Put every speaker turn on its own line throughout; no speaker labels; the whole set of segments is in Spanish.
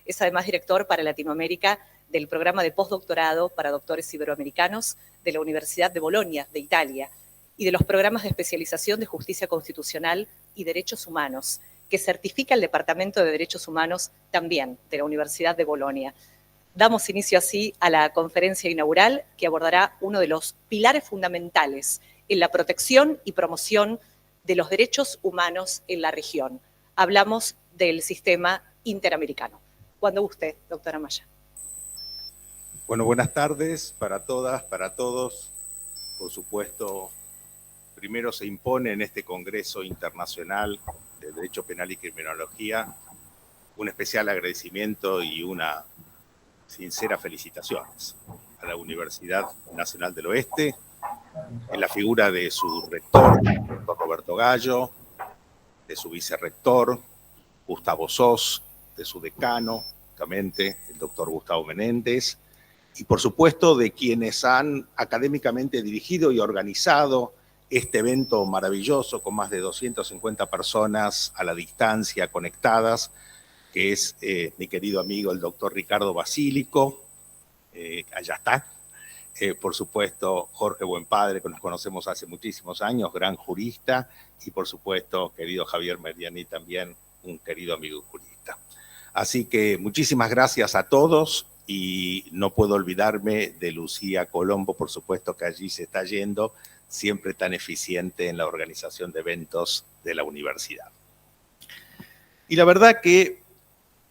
Es además director para Latinoamérica del programa de postdoctorado para doctores iberoamericanos de la Universidad de Bolonia, de Italia, y de los programas de especialización de Justicia Constitucional y Derechos Humanos, que certifica el Departamento de Derechos Humanos también de la Universidad de Bolonia. Damos inicio así a la conferencia inaugural que abordará uno de los pilares fundamentales en la protección y promoción de los derechos humanos en la región. Hablamos del sistema interamericano. Cuando guste, doctora Maya.
Bueno, buenas tardes para todas, para todos. Por supuesto, primero se impone en este Congreso Internacional de Derecho Penal y Criminología un especial agradecimiento y una sincera felicitaciones a la Universidad Nacional del Oeste, en la figura de su rector, doctor Roberto Gallo, de su vicerrector, Gustavo Sos, de su decano, justamente, el doctor Gustavo Menéndez, y por supuesto de quienes han académicamente dirigido y organizado este evento maravilloso con más de 250 personas a la distancia conectadas, que es mi querido amigo el doctor Ricardo Basílico, allá está, por supuesto Jorge Buenpadre, que nos conocemos hace muchísimos años, gran jurista, y por supuesto querido Javier Mediani, también un querido amigo jurista. Así que muchísimas gracias a todos y no puedo olvidarme de Lucía Colombo, por supuesto que allí se está yendo, siempre tan eficiente en la organización de eventos de la universidad. Y la verdad que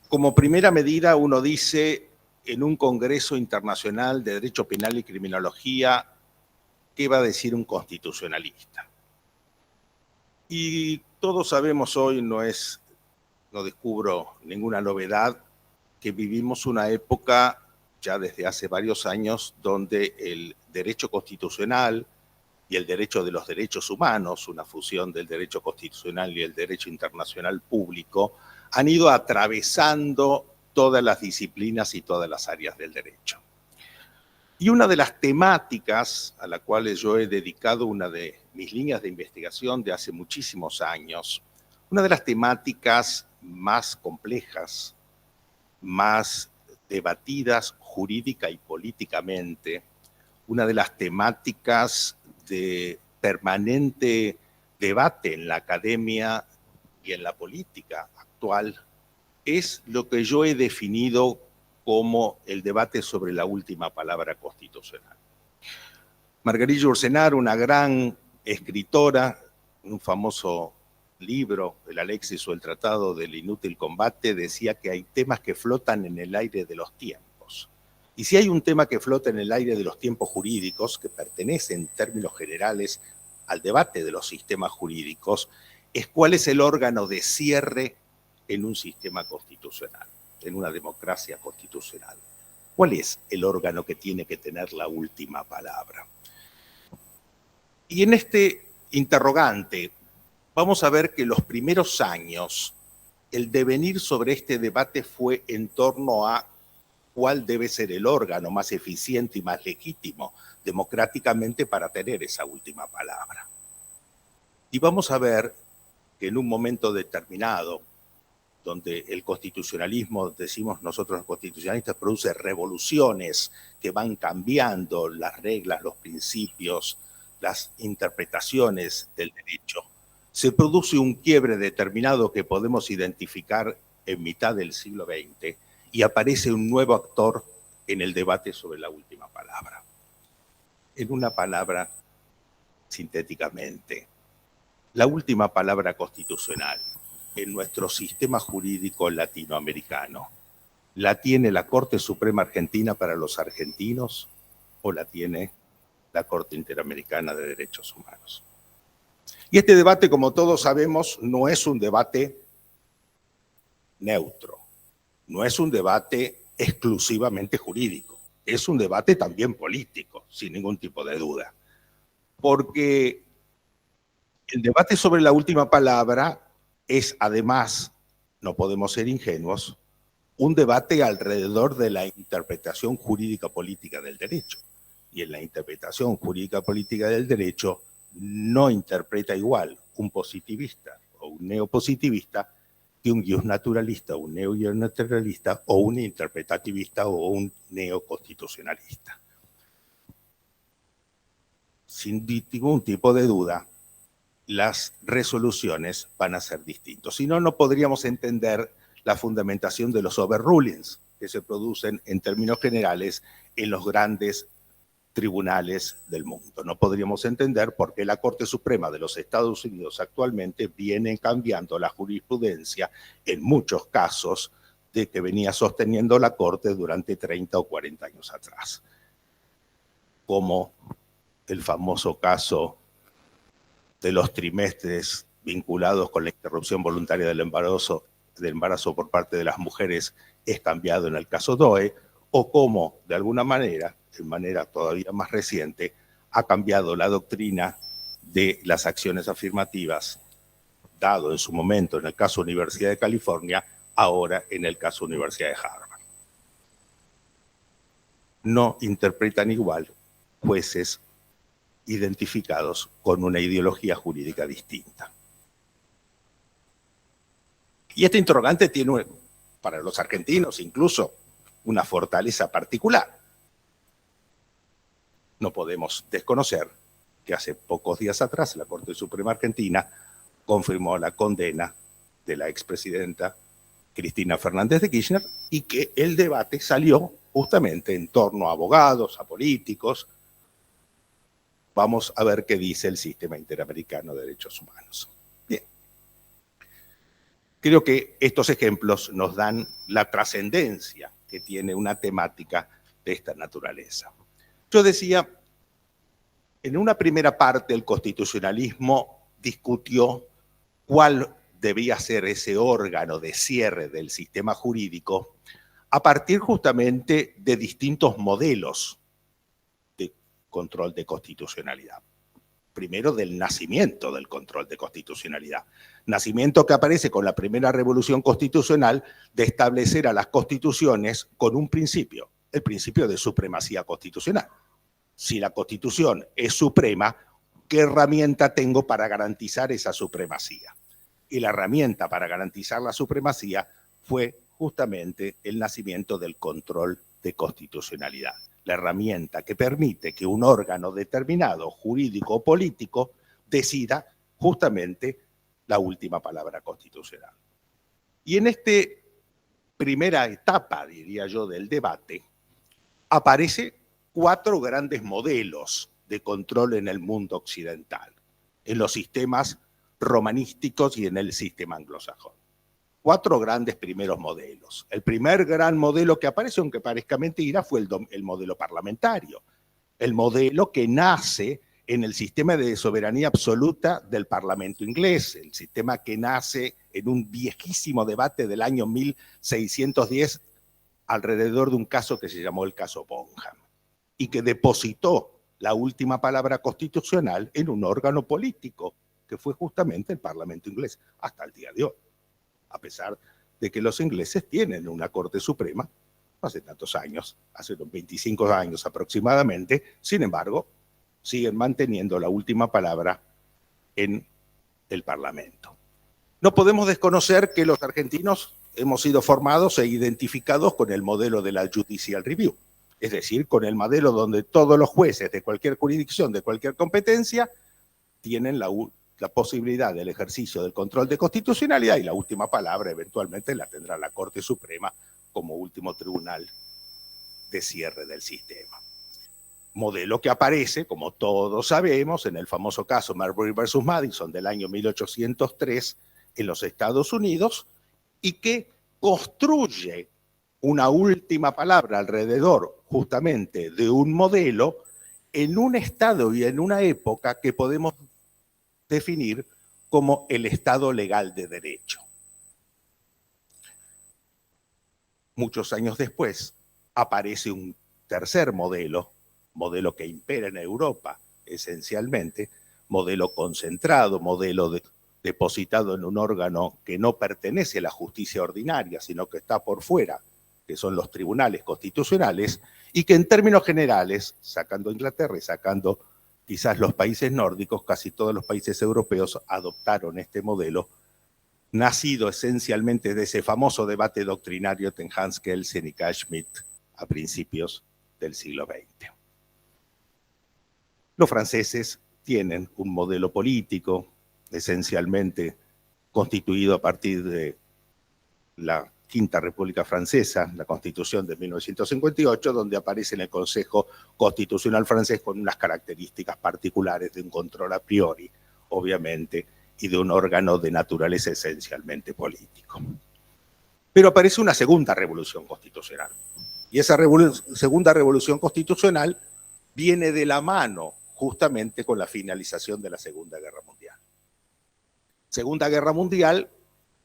como primera medida uno dice en un Congreso Internacional de Derecho Penal y Criminología, ¿qué va a decir un constitucionalista? Y todos sabemos hoy, no descubro ninguna novedad, que vivimos una época ya desde hace varios años donde el derecho constitucional y el derecho de los derechos humanos, una fusión del derecho constitucional y el derecho internacional público, han ido atravesando todas las disciplinas y todas las áreas del derecho. Y una de las temáticas a las cuales yo he dedicado una de mis líneas de investigación de hace muchísimos años, una de las temáticas más complejas, más debatidas jurídica y políticamente, una de las temáticas de permanente debate en la academia y en la política actual, es lo que yo he definido como el debate sobre la última palabra constitucional. Margarilla Ursenar, una gran escritora, un famoso libro, el Alexis o el Tratado del Inútil Combate, decía que hay temas que flotan en el aire de los tiempos. Y si hay un tema que flota en el aire de los tiempos jurídicos, que pertenece en términos generales al debate de los sistemas jurídicos, es cuál es el órgano de cierre en un sistema constitucional, en una democracia constitucional. ¿Cuál es el órgano que tiene que tener la última palabra? Y en este interrogante vamos a ver que los primeros años, el devenir sobre este debate fue en torno a cuál debe ser el órgano más eficiente y más legítimo democráticamente para tener esa última palabra. Y vamos a ver que en un momento determinado, donde el constitucionalismo, decimos nosotros los constitucionalistas, produce revoluciones que van cambiando las reglas, los principios, las interpretaciones del derecho, se produce un quiebre determinado que podemos identificar en mitad del siglo XX y aparece un nuevo actor en el debate sobre la última palabra. En una palabra, sintéticamente, la última palabra constitucional en nuestro sistema jurídico latinoamericano, ¿la tiene la Corte Suprema Argentina para los argentinos o la tiene la Corte Interamericana de Derechos Humanos? Y este debate, como todos sabemos, no es un debate neutro, no es un debate exclusivamente jurídico, es un debate también político, sin ningún tipo de duda. Porque el debate sobre la última palabra es, además, no podemos ser ingenuos, un debate alrededor de la interpretación jurídica política del derecho. Y en la interpretación jurídica política del derecho, no interpreta igual un positivista o un neopositivista que un liberal. que un naturalista, un neonaturalista, o un interpretativista o un neoconstitucionalista. Sin ningún tipo de duda, las resoluciones van a ser distintas. Si no, no podríamos entender la fundamentación de los overrulings que se producen en términos generales en los grandes tribunales del mundo. No podríamos entender por qué la Corte Suprema de los Estados Unidos actualmente viene cambiando la jurisprudencia en muchos casos de que venía sosteniendo la Corte durante 30 o 40 años atrás. Como el famoso caso de los trimestres vinculados con la interrupción voluntaria del embarazo por parte de las mujeres es cambiado en el caso Doe, o cómo, de alguna manera, de manera todavía más reciente, ha cambiado la doctrina de las acciones afirmativas, dado en su momento en el caso Universidad de California, ahora en el caso Universidad de Harvard. No interpretan igual jueces identificados con una ideología jurídica distinta. Y este interrogante tiene, para los argentinos incluso, una fortaleza particular. No podemos desconocer que hace pocos días atrás la Corte Suprema Argentina confirmó la condena de la expresidenta Cristina Fernández de Kirchner y que el debate salió justamente en torno a abogados, a políticos. Vamos a ver qué dice el Sistema Interamericano de Derechos Humanos. Bien. Creo que estos ejemplos nos dan la trascendencia que tiene una temática de esta naturaleza. Yo decía, en una primera parte el constitucionalismo discutió cuál debía ser ese órgano de cierre del sistema jurídico a partir justamente de distintos modelos de control de constitucionalidad. Primero, del nacimiento del control de constitucionalidad. Nacimiento que aparece con la primera revolución constitucional de establecer a las constituciones con un principio, el principio de supremacía constitucional. Si la Constitución es suprema, ¿qué herramienta tengo para garantizar esa supremacía? Y la herramienta para garantizar la supremacía fue justamente el nacimiento del control de constitucionalidad. La herramienta que permite que un órgano determinado, jurídico o político, decida justamente la última palabra constitucional. Y en esta primera etapa, diría yo, del debate, aparece 4 grandes modelos de control en el mundo occidental, en los sistemas romanísticos y en el sistema anglosajón. 4 grandes primeros modelos. El primer gran modelo que aparece, aunque parezca mentira, fue el modelo parlamentario. El modelo que nace en el sistema de soberanía absoluta del Parlamento inglés, el sistema que nace en un viejísimo debate del año 1610 alrededor de un caso que se llamó el caso Bonham, y que depositó la última palabra constitucional en un órgano político, que fue justamente el Parlamento inglés, hasta el día de hoy. A pesar de que los ingleses tienen una Corte Suprema, no hace tantos años, hace unos 25 años aproximadamente, sin embargo, siguen manteniendo la última palabra en el Parlamento. No podemos desconocer que los argentinos hemos sido formados e identificados con el modelo de la Judicial Review, es decir, con el modelo donde todos los jueces de cualquier jurisdicción, de cualquier competencia, tienen la posibilidad del ejercicio del control de constitucionalidad y la última palabra eventualmente la tendrá la Corte Suprema como último tribunal de cierre del sistema. Modelo que aparece, como todos sabemos, en el famoso caso Marbury versus Madison del año 1803 en los Estados Unidos y que construye una última palabra alrededor justamente de un modelo en un estado y en una época que podemos definir como el Estado legal de derecho. Muchos años después aparece un tercer modelo que impera en Europa esencialmente, modelo concentrado, modelo depositado en un órgano que no pertenece a la justicia ordinaria, sino que está por fuera, que son los tribunales constitucionales, y que en términos generales, sacando Inglaterra y sacando quizás los países nórdicos, casi todos los países europeos adoptaron este modelo nacido esencialmente de ese famoso debate doctrinario entre Hans Kelsen y Carl Schmitt a principios del siglo XX. Los franceses tienen un modelo político esencialmente constituido a partir de la Quinta República Francesa, la Constitución de 1958, donde aparece en el Consejo Constitucional francés con unas características particulares de un control a priori, obviamente, y de un órgano de naturaleza esencialmente político. Pero aparece una segunda revolución constitucional. Y esa segunda revolución constitucional viene de la mano justamente con la finalización de la Segunda Guerra Mundial. Segunda Guerra Mundial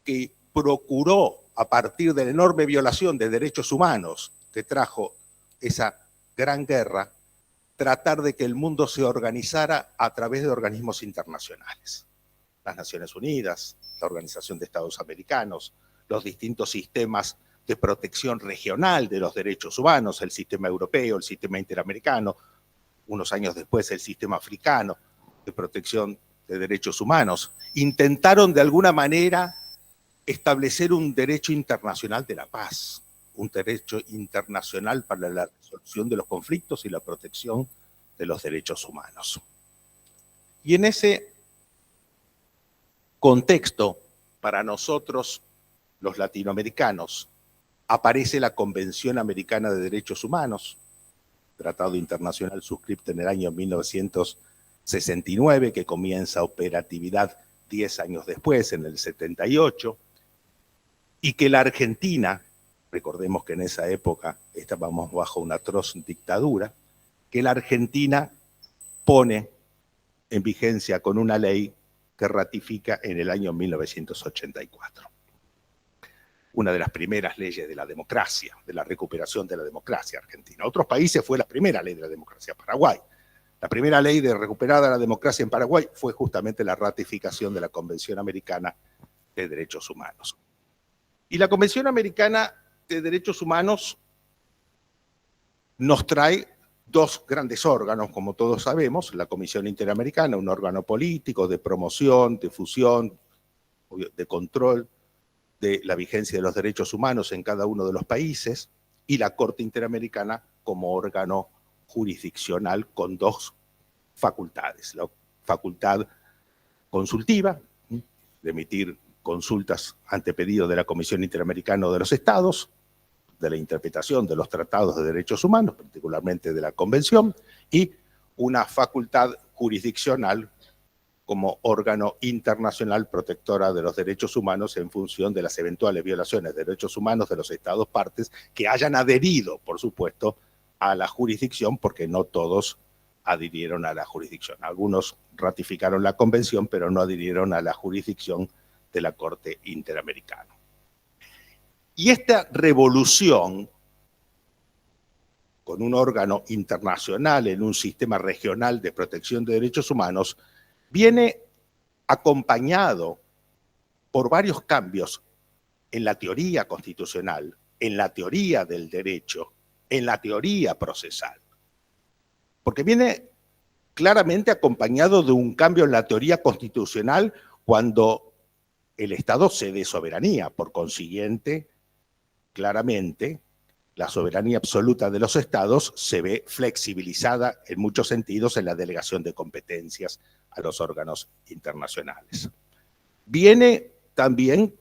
que procuró, a partir de la enorme violación de derechos humanos que trajo esa gran guerra, tratar de que el mundo se organizara a través de organismos internacionales. Las Naciones Unidas, la Organización de Estados Americanos, los distintos sistemas de protección regional de los derechos humanos, el sistema europeo, el sistema interamericano, unos años después el sistema africano de protección de derechos humanos, intentaron de alguna manera establecer un derecho internacional de la paz, un derecho internacional para la resolución de los conflictos y la protección de los derechos humanos. Y en ese contexto, para nosotros, los latinoamericanos, aparece la Convención Americana de Derechos Humanos, tratado internacional suscrito en el año 1969, que comienza operatividad 10 años después, en el 78, y que la Argentina, recordemos que en esa época estábamos bajo una atroz dictadura, que la Argentina pone en vigencia con una ley que ratifica en el año 1984. Una de las primeras leyes de la democracia, de la recuperación de la democracia argentina. Otros países fue la primera ley de la democracia, Paraguay. La primera ley de recuperar la democracia en Paraguay fue justamente la ratificación de la Convención Americana de Derechos Humanos. Y la Convención Americana de Derechos Humanos nos trae dos grandes órganos, como todos sabemos, la Comisión Interamericana, un órgano político de promoción, de difusión, de control de la vigencia de los derechos humanos en cada uno de los países, y la Corte Interamericana como órgano jurisdiccional con dos facultades. La facultad consultiva, de emitir consultas ante pedido de la Comisión Interamericana de los Estados, de la interpretación de los tratados de derechos humanos, particularmente de la Convención, y una facultad jurisdiccional como órgano internacional protectora de los derechos humanos en función de las eventuales violaciones de derechos humanos de los Estados partes que hayan adherido, por supuesto, a la jurisdicción, porque no todos adhirieron a la jurisdicción. Algunos ratificaron la Convención, pero no adhirieron a la jurisdicción de la Corte Interamericana. Y esta revolución, con un órgano internacional en un sistema regional de protección de derechos humanos, viene acompañado por varios cambios en la teoría constitucional, en la teoría del derecho, en la teoría procesal. Porque viene claramente acompañado de un cambio en la teoría constitucional cuando el Estado cede soberanía. Por consiguiente, claramente, la soberanía absoluta de los Estados se ve flexibilizada en muchos sentidos en la delegación de competencias a los órganos internacionales. Viene también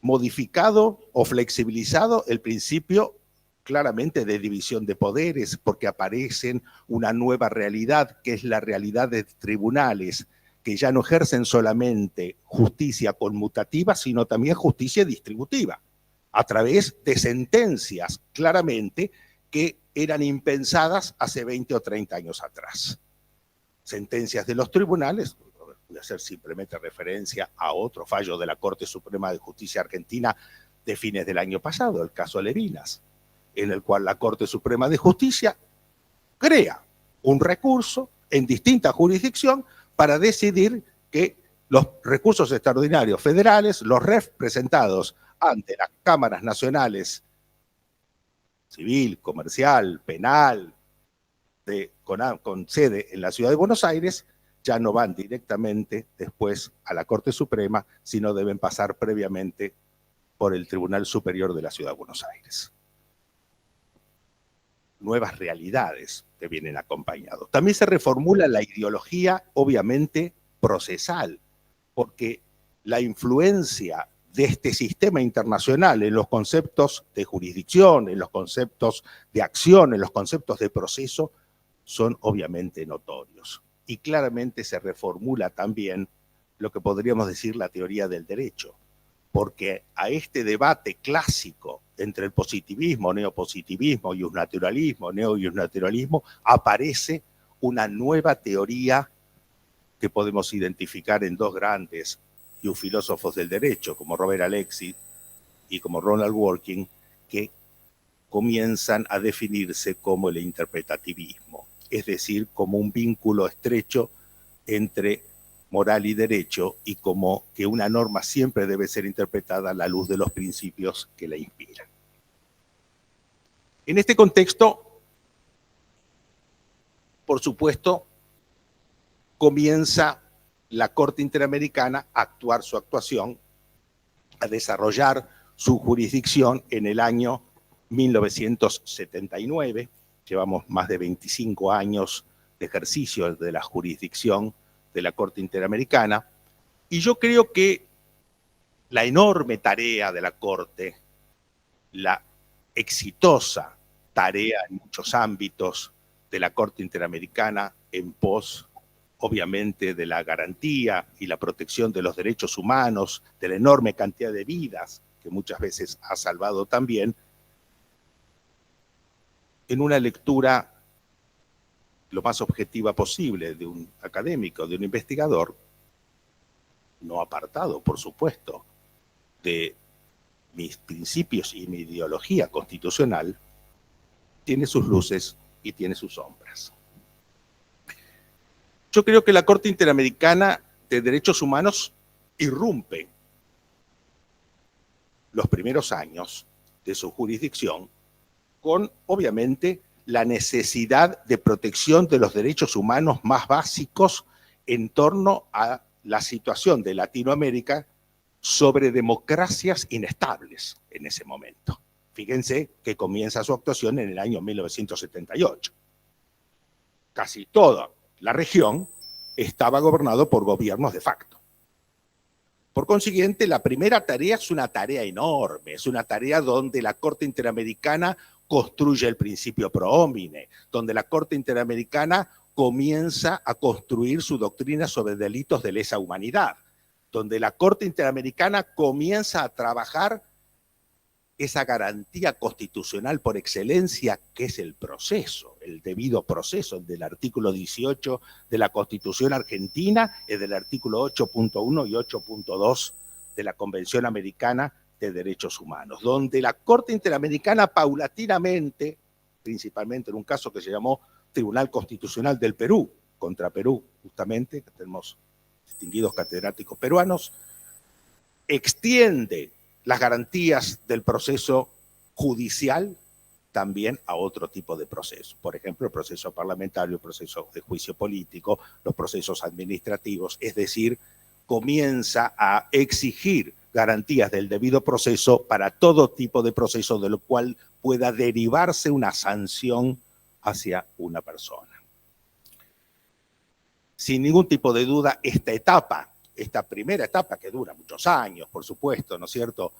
modificado o flexibilizado el principio claramente de división de poderes, porque aparecen una nueva realidad, que es la realidad de tribunales, que ya no ejercen solamente justicia conmutativa, sino también justicia distributiva, a través de sentencias claramente que eran impensadas hace 20 o 30 años atrás. Sentencias de los tribunales, voy a hacer simplemente referencia a otro fallo de la Corte Suprema de Justicia Argentina de fines del año pasado, el caso Levinas, en el cual la Corte Suprema de Justicia crea un recurso en distinta jurisdicción para decidir que los recursos extraordinarios federales, los REF presentados ante las cámaras nacionales civil, comercial, penal, con sede en la ciudad de Buenos Aires, ya no van directamente después a la Corte Suprema, sino deben pasar previamente por el Tribunal Superior de la Ciudad de Buenos Aires. Nuevas realidades que vienen acompañados. También se reformula la ideología, obviamente, procesal, porque la influencia de este sistema internacional en los conceptos de jurisdicción, en los conceptos de acción, en los conceptos de proceso, son obviamente notorios. Y claramente se reformula también lo que podríamos decir la teoría del derecho, porque a este debate clásico entre el positivismo, neopositivismo, iusnaturalismo, neo-iusnaturalismo, aparece una nueva teoría que podemos identificar en dos grandes filósofos del derecho, como Robert Alexis y como Ronald Dworkin, que comienzan a definirse como el interpretativismo, es decir, como un vínculo estrecho entre moral y derecho, y como que una norma siempre debe ser interpretada a la luz de los principios que la inspiran. En este contexto, por supuesto, comienza la Corte Interamericana a actuar su actuación, a desarrollar su jurisdicción en el año 1979. Llevamos más de 25 años de ejercicio de la jurisdicción de la Corte Interamericana, y yo creo que la enorme tarea de la Corte, la exitosa tarea en muchos ámbitos de la Corte Interamericana en pos, obviamente, de la garantía y la protección de los derechos humanos, de la enorme cantidad de vidas que muchas veces ha salvado también, en una lectura lo más objetiva posible de un académico, de un investigador, no apartado, por supuesto, de mis principios y mi ideología constitucional, tiene sus luces y tiene sus sombras. Yo creo que la Corte Interamericana de Derechos Humanos irrumpe los primeros años de su jurisdicción con, obviamente, la necesidad de protección de los derechos humanos más básicos en torno a la situación de Latinoamérica sobre democracias inestables en ese momento. Fíjense que comienza su actuación en el año 1978. Casi toda la región estaba gobernada por gobiernos de facto. Por consiguiente, la primera tarea es una tarea enorme, es una tarea donde la Corte Interamericana construye el principio pro homine, donde la Corte Interamericana comienza a construir su doctrina sobre delitos de lesa humanidad, donde la Corte Interamericana comienza a trabajar esa garantía constitucional por excelencia que es el proceso, el debido proceso del artículo 18 de la Constitución Argentina y del artículo 8.1 y 8.2 de la Convención Americana de Derechos Humanos, donde la Corte Interamericana paulatinamente, principalmente en un caso que se llamó Tribunal Constitucional del Perú, contra Perú justamente, que tenemos distinguidos catedráticos peruanos, extiende las garantías del proceso judicial también a otro tipo de procesos. Por ejemplo, el proceso parlamentario, el proceso de juicio político, los procesos administrativos, es decir, comienza a exigir garantías del debido proceso para todo tipo de proceso de lo cual pueda derivarse una sanción hacia una persona. Sin ningún tipo de duda, esta primera etapa, que dura muchos años, por supuesto, ¿no es cierto?,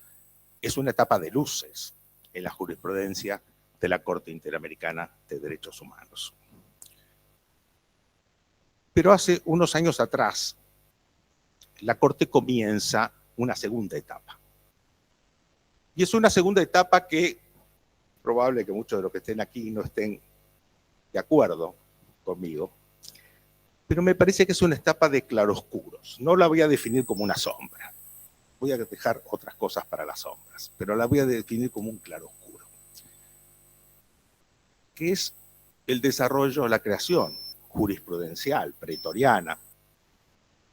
es una etapa de luces en la jurisprudencia de la Corte Interamericana de Derechos Humanos. Pero hace unos años atrás, la Corte comienza una segunda etapa. Y es una segunda etapa que probable que muchos de los que estén aquí no estén de acuerdo conmigo, pero me parece que es una etapa de claroscuros. No la voy a definir como una sombra. Voy a dejar otras cosas para las sombras, pero la voy a definir como un claroscuro, que es el desarrollo, la creación jurisprudencial, pretoriana,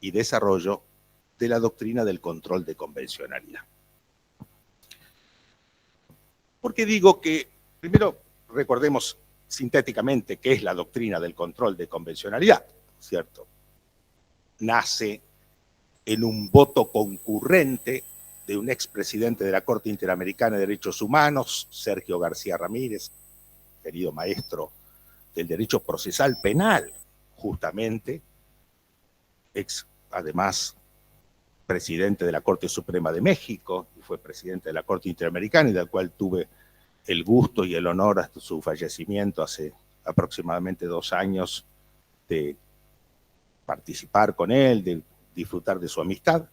y desarrollo de la doctrina del control de convencionalidad. ¿Por qué digo que, primero, recordemos sintéticamente qué es la doctrina del control de convencionalidad, ¿cierto? nace en un voto concurrente de un expresidente de la Corte Interamericana de Derechos Humanos, Sergio García Ramírez, querido maestro del derecho procesal penal, justamente, además presidente de la Corte Suprema de México, y fue presidente de la Corte Interamericana, y del cual tuve el gusto y el honor hasta su fallecimiento hace aproximadamente 2 años de participar con él, de disfrutar de su amistad.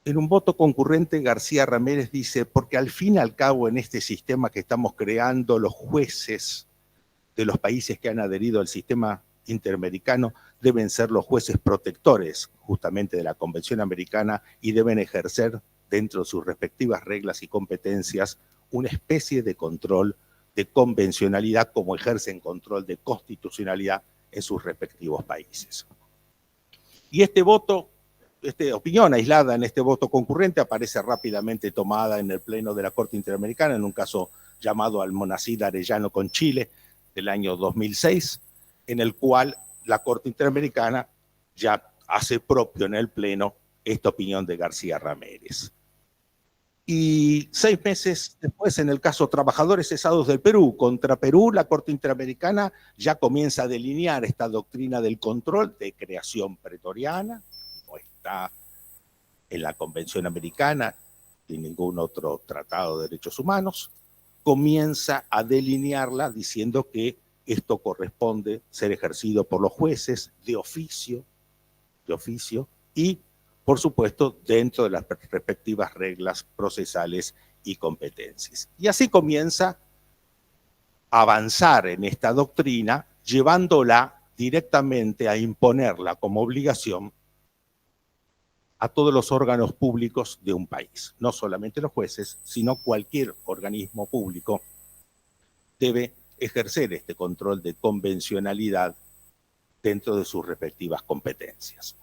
En un voto concurrente, García Ramírez dice, porque al fin y al cabo en este sistema que estamos creando, los jueces de los países que han adherido al sistema interamericano deben ser los jueces protectores justamente de la Convención Americana y deben ejercer dentro de sus respectivas reglas y competencias una especie de control de convencionalidad como ejercen control de constitucionalidad en sus respectivos países. Y este voto, esta opinión aislada en este voto concurrente aparece rápidamente tomada en el Pleno de la Corte Interamericana en un caso llamado Almonacid Arellano con Chile del año 2006, en el cual la Corte Interamericana ya hace propio en el Pleno esta opinión de García Ramírez. Y 6 meses después, en el caso Trabajadores Cesados del Perú, contra Perú, la Corte Interamericana ya comienza a delinear esta doctrina del control de creación pretoriana, no está en la Convención Americana ni ningún otro tratado de derechos humanos, comienza a delinearla diciendo que esto corresponde ser ejercido por los jueces de oficio y, por supuesto, dentro de las respectivas reglas procesales y competencias. Y así comienza a avanzar en esta doctrina, llevándola directamente a imponerla como obligación a todos los órganos públicos de un país. No solamente los jueces, sino cualquier organismo público debe ejercer este control de convencionalidad dentro de sus respectivas competencias.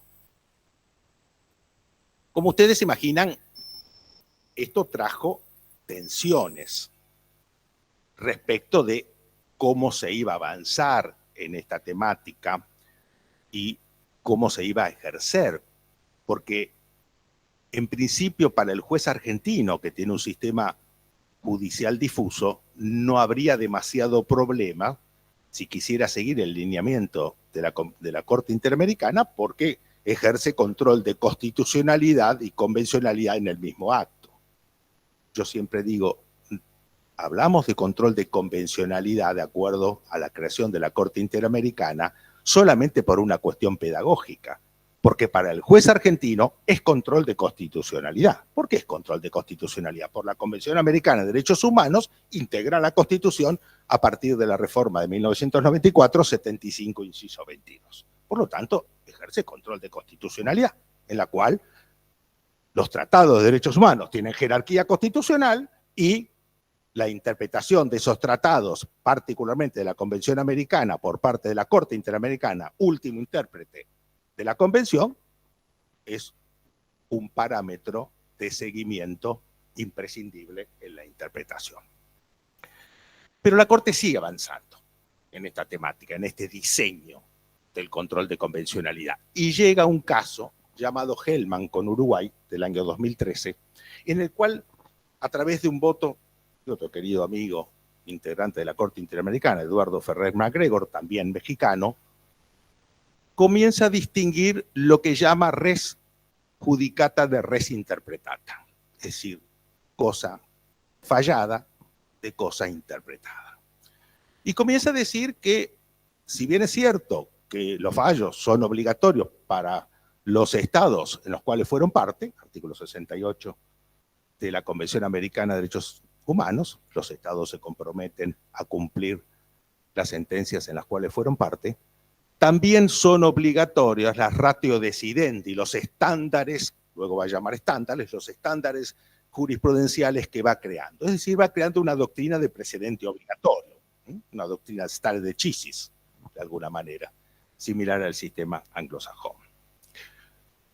Como ustedes imaginan, esto trajo tensiones respecto de cómo se iba a avanzar en esta temática y cómo se iba a ejercer, porque en principio para el juez argentino, que tiene un sistema judicial difuso, no habría demasiado problema si quisiera seguir el lineamiento de la Corte Interamericana, porque ejerce control de constitucionalidad y convencionalidad en el mismo acto. Yo siempre digo, hablamos de control de convencionalidad de acuerdo a la creación de la Corte Interamericana solamente por una cuestión pedagógica, porque para el juez argentino es control de constitucionalidad. ¿Por qué es control de constitucionalidad? Por la Convención Americana de Derechos Humanos integra la Constitución a partir de la reforma de 1994, 75, inciso 22. Por lo tanto, ejerce control de constitucionalidad, en la cual los tratados de derechos humanos tienen jerarquía constitucional y la interpretación de esos tratados, particularmente de la Convención Americana por parte de la Corte Interamericana, último intérprete de la Convención, es un parámetro de seguimiento imprescindible en la interpretación. Pero la Corte sigue avanzando en esta temática, en este diseño del control de convencionalidad. Y llega un caso llamado Hellman con Uruguay del año 2013, en el cual, a través de un voto de otro querido amigo, integrante de la Corte Interamericana, Eduardo Ferrer MacGregor, también mexicano, comienza a distinguir lo que llama res judicata de res interpretata, es decir, cosa fallada de cosa interpretada. Y comienza a decir que, si bien es cierto que los fallos son obligatorios para los estados en los cuales fueron parte, artículo 68 de la Convención Americana de Derechos Humanos, los estados se comprometen a cumplir las sentencias en las cuales fueron parte, también son obligatorias las ratio decidendi, los estándares, luego va a llamar estándares, los estándares jurisprudenciales que va creando. Es decir, va creando una doctrina de precedente obligatorio, una doctrina stare decisis, de alguna manera, similar al sistema anglosajón.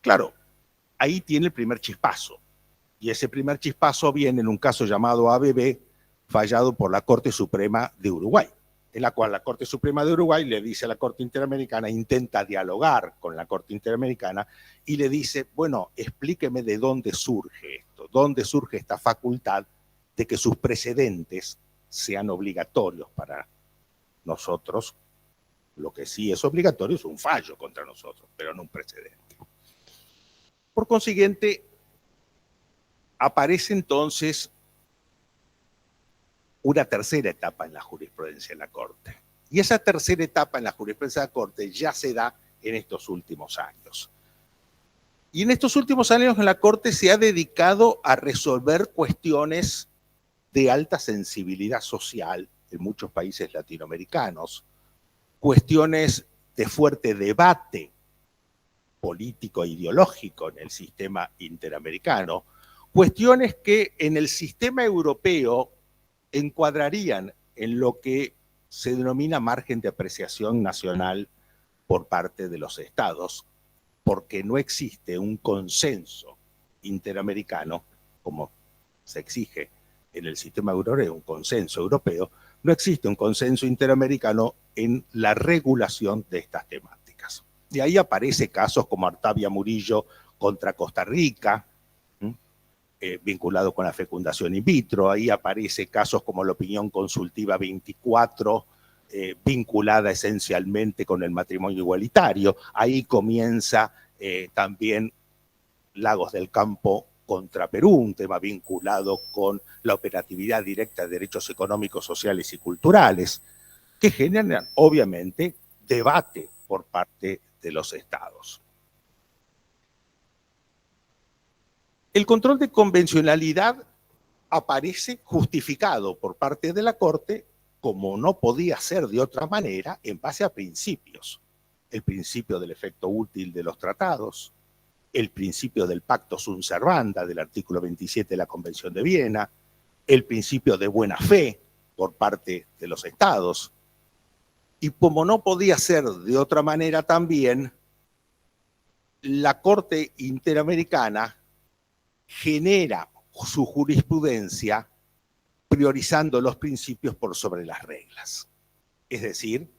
Claro, ahí tiene el primer chispazo, y ese primer chispazo viene en un caso llamado ABB, fallado por la Corte Suprema de Uruguay. en la cual la Corte Suprema de Uruguay le dice a la Corte Interamericana, intenta dialogar con la Corte Interamericana y le dice, bueno, explíqueme de dónde surge esto, dónde surge esta facultad de que sus precedentes sean obligatorios para nosotros. Lo que sí es obligatorio es un fallo contra nosotros, pero no un precedente. Por consiguiente, aparece entonces una tercera etapa en la jurisprudencia de la Corte. Y esa tercera etapa en la jurisprudencia de la Corte ya se da en estos últimos años. Y en estos últimos años la Corte se ha dedicado a resolver cuestiones de alta sensibilidad social en muchos países latinoamericanos, cuestiones de fuerte debate político e ideológico en el sistema interamericano, cuestiones que en el sistema europeo encuadrarían en lo que se denomina margen de apreciación nacional por parte de los estados, porque no existe un consenso interamericano, como se exige en el sistema europeo, un consenso europeo, no existe un consenso interamericano en la regulación de estas temáticas. Y ahí aparecen casos como Artavia Murillo contra Costa Rica, vinculado con la fecundación in vitro. Ahí aparece casos como la opinión consultiva 24, vinculada esencialmente con el matrimonio igualitario. Ahí comienza también Lagos del Campo contra Perú, un tema vinculado con la operatividad directa de derechos económicos, sociales y culturales, que generan obviamente debate por parte de los estados. El control de convencionalidad aparece justificado por parte de la Corte, como no podía ser de otra manera, en base a principios. El principio del efecto útil de los tratados, el principio del pacto sunt servanda del artículo 27 de la Convención de Viena, el principio de buena fe por parte de los estados. Y como no podía ser de otra manera también, la Corte Interamericana genera su jurisprudencia priorizando los principios por sobre las reglas. Es decir,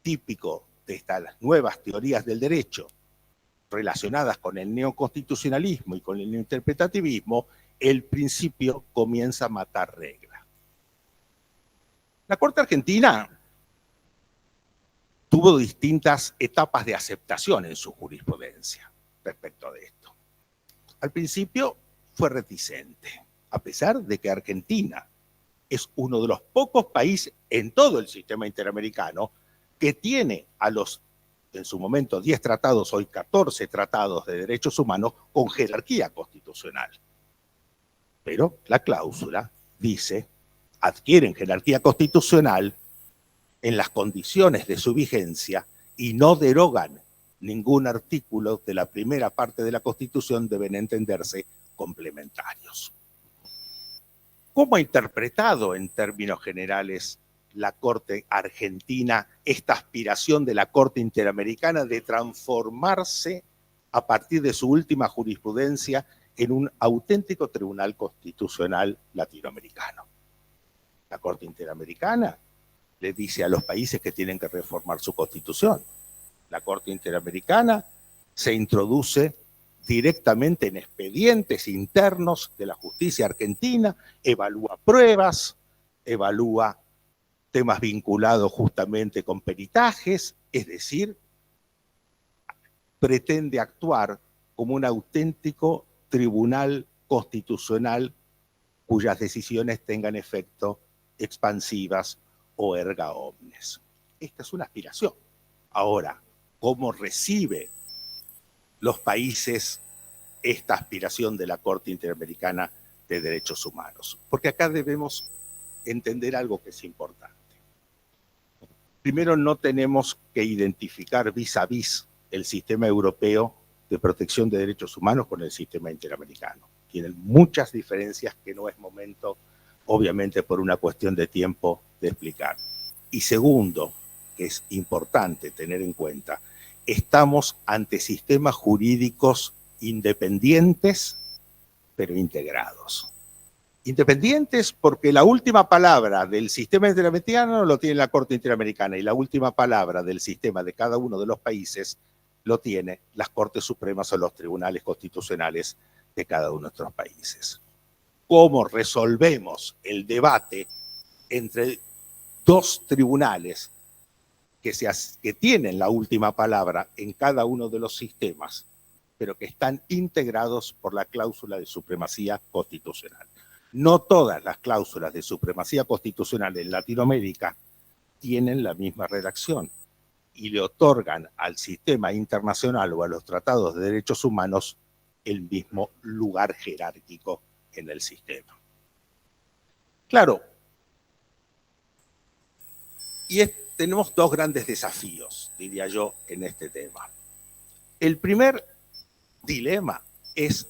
típico de estas nuevas teorías del derecho relacionadas con el neoconstitucionalismo y con el neointerpretativismo, el principio comienza a matar regla. La Corte Argentina tuvo distintas etapas de aceptación en su jurisprudencia respecto de esto. Al principio fue reticente, a pesar de que Argentina es uno de los pocos países en todo el sistema interamericano que tiene a los, en su momento, 10 tratados, hoy 14 tratados de derechos humanos con jerarquía constitucional. Pero la cláusula dice, adquieren jerarquía constitucional en las condiciones de su vigencia y no derogan ningún artículo de la primera parte de la Constitución, deben entenderse complementarios. ¿Cómo ha interpretado en términos generales la Corte Argentina esta aspiración de la Corte Interamericana de transformarse a partir de su última jurisprudencia en un auténtico tribunal constitucional latinoamericano? La Corte Interamericana le dice a los países que tienen que reformar su constitución. La Corte Interamericana se introduce directamente en expedientes internos de la justicia argentina, evalúa pruebas, evalúa temas vinculados justamente con peritajes, es decir, pretende actuar como un auténtico tribunal constitucional cuyas decisiones tengan efecto expansivas o erga omnes. Esta es una aspiración. Ahora, ¿cómo recibe los países esta aspiración de la Corte Interamericana de Derechos Humanos? Porque acá debemos entender algo que es importante. Primero, no tenemos que identificar vis a vis el sistema europeo de protección de derechos humanos con el sistema interamericano. Tienen muchas diferencias que no es momento, obviamente por una cuestión de tiempo, de explicar. Y segundo, que es importante tener en cuenta, estamos ante sistemas jurídicos independientes, pero integrados. Independientes porque la última palabra del sistema interamericano lo tiene la Corte Interamericana y la última palabra del sistema de cada uno de los países lo tiene las Cortes Supremas o los tribunales constitucionales de cada uno de nuestros países. ¿Cómo resolvemos el debate entre dos tribunales que tienen la última palabra en cada uno de los sistemas, pero que están integrados por la cláusula de supremacía constitucional? No todas las cláusulas de supremacía constitucional en Latinoamérica tienen la misma redacción y le otorgan al sistema internacional o a los tratados de derechos humanos el mismo lugar jerárquico en el sistema. Claro, y tenemos dos grandes desafíos, diría yo, en este tema. El primer dilema es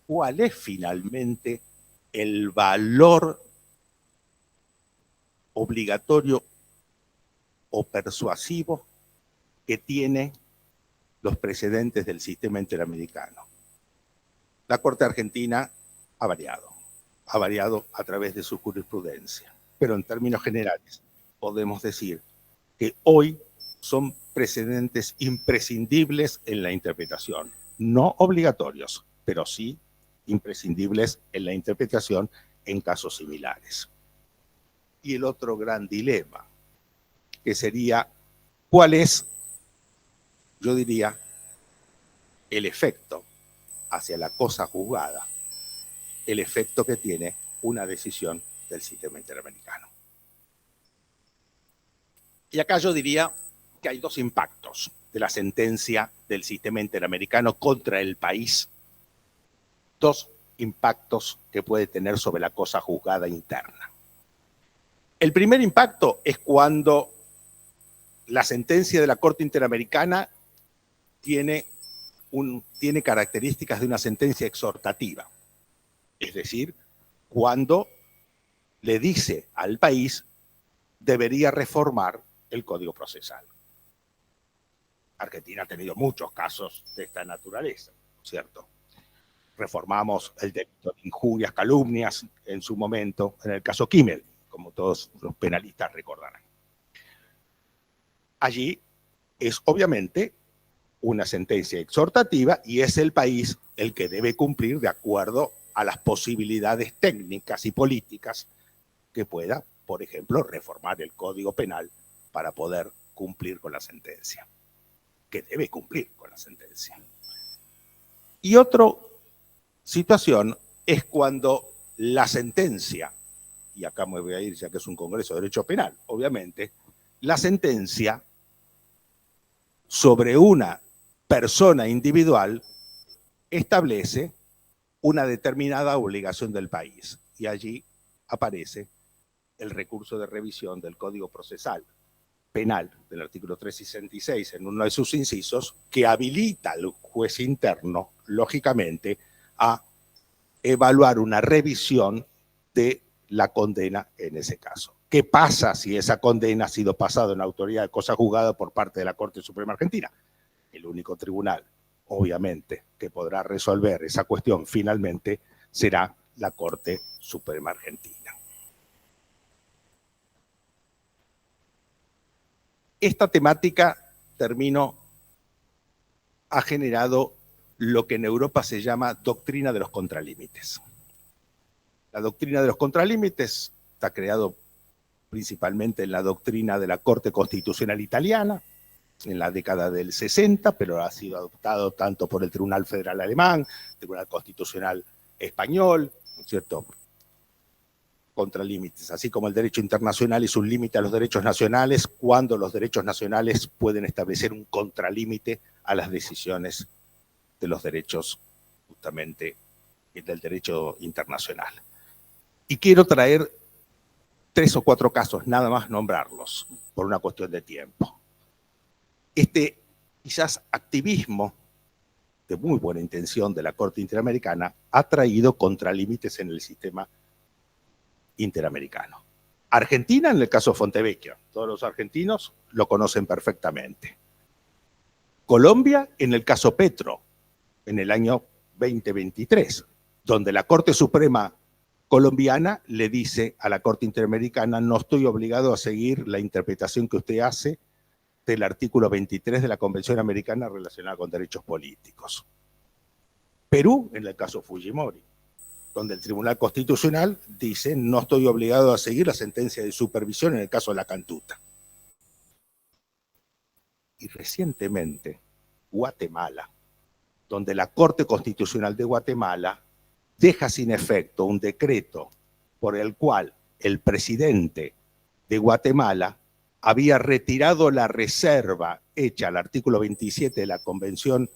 cuál es finalmente el valor obligatorio o persuasivo que tienen los precedentes del sistema interamericano. La Corte Argentina ha variado a través de su jurisprudencia, pero en términos generales podemos decir que hoy son precedentes imprescindibles en la interpretación, no obligatorios, pero sí imprescindibles en la interpretación en casos similares. Y el otro gran dilema, que sería, ¿cuál es, yo diría, el efecto hacia la cosa juzgada, el efecto que tiene una decisión del sistema interamericano? Y acá yo diría que hay dos impactos de la sentencia del sistema interamericano contra el país, dos impactos que puede tener sobre la cosa juzgada interna. El primer impacto es cuando la sentencia de la Corte Interamericana tiene características de una sentencia exhortativa, es decir, cuando le dice al país debería reformar el Código Procesal. Argentina ha tenido muchos casos de esta naturaleza, ¿cierto? Reformamos el delito de injurias, calumnias en su momento, en el caso Kimmel, como todos los penalistas recordarán. Allí es obviamente una sentencia exhortativa y es el país el que debe cumplir de acuerdo a las posibilidades técnicas y políticas que pueda, por ejemplo, reformar el Código Penal para poder cumplir con la sentencia, que debe cumplir con la sentencia. Y otra situación es cuando la sentencia, y acá me voy a ir ya que es un Congreso de Derecho Penal, obviamente, la sentencia sobre una persona individual establece una determinada obligación del país. Y allí aparece el recurso de revisión del Código Procesal Penal del artículo 366 en uno de sus incisos, que habilita al juez interno, lógicamente, a evaluar una revisión de la condena en ese caso. ¿Qué pasa si esa condena ha sido pasada en autoridad de cosa juzgada por parte de la Corte Suprema Argentina? El único tribunal, obviamente, que podrá resolver esa cuestión finalmente será la Corte Suprema Argentina. Esta temática, termino, ha generado lo que en Europa se llama doctrina de los contralímites. La doctrina de los contralímites está creado principalmente en la doctrina de la Corte Constitucional Italiana, en la década del 60, pero ha sido adoptado tanto por el Tribunal Federal Alemán, Tribunal Constitucional Español, ¿no es cierto? Contralímites, así como el derecho internacional es un límite a los derechos nacionales, cuando los derechos nacionales pueden establecer un contralímite a las decisiones de los derechos, justamente, del derecho internacional. Y quiero traer 3 o 4 casos, nada más nombrarlos, por una cuestión de tiempo. Este quizás activismo de muy buena intención de la Corte Interamericana ha traído contralímites en el sistema interamericano. Argentina, en el caso Fontevecchio, todos los argentinos lo conocen perfectamente. Colombia, en el caso Petro, en el año 2023, donde la Corte Suprema colombiana le dice a la Corte Interamericana: no estoy obligado a seguir la interpretación que usted hace del artículo 23 de la Convención Americana relacionada con derechos políticos. Perú, en el caso Fujimori, donde el Tribunal Constitucional dice: no estoy obligado a seguir la sentencia de supervisión en el caso de la Cantuta. Y recientemente, Guatemala, donde la Corte Constitucional de Guatemala deja sin efecto un decreto por el cual el presidente de Guatemala había retirado la reserva hecha al artículo 27 de la Convención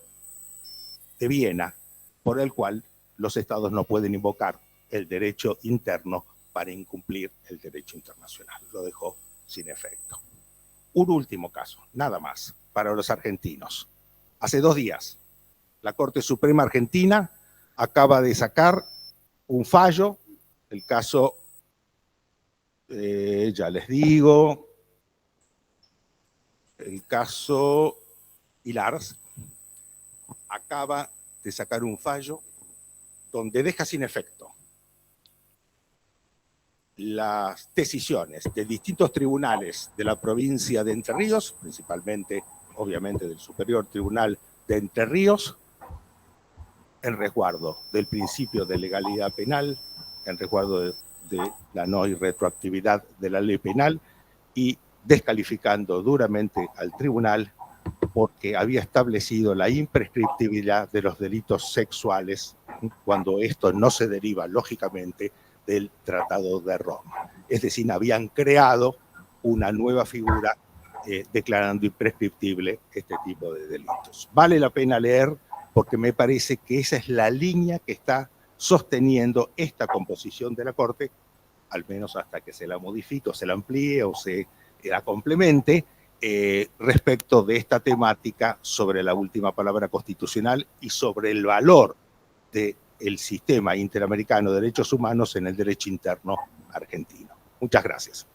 de Viena, por el cual los estados no pueden invocar el derecho interno para incumplir el derecho internacional. Lo dejó sin efecto. Un último caso, nada más, para los argentinos. Hace 2 días, la Corte Suprema Argentina acaba de sacar un fallo, el caso, ya les digo, el caso Ilars, acaba de sacar un fallo donde deja sin efecto las decisiones de distintos tribunales de la provincia de Entre Ríos, principalmente, obviamente, del Superior Tribunal de Entre Ríos, en resguardo del principio de legalidad penal, en resguardo de la no irretroactividad de la ley penal y descalificando duramente al tribunal porque había establecido la imprescriptibilidad de los delitos sexuales cuando esto no se deriva, lógicamente, del Tratado de Roma. Es decir, habían creado una nueva figura declarando imprescriptible este tipo de delitos. Vale la pena leer porque me parece que esa es la línea que está sosteniendo esta composición de la Corte, al menos hasta que se la modifique o se la amplíe o se la complemente, respecto de esta temática sobre la última palabra constitucional y sobre el valor del sistema interamericano de derechos humanos en el derecho interno argentino. Muchas gracias.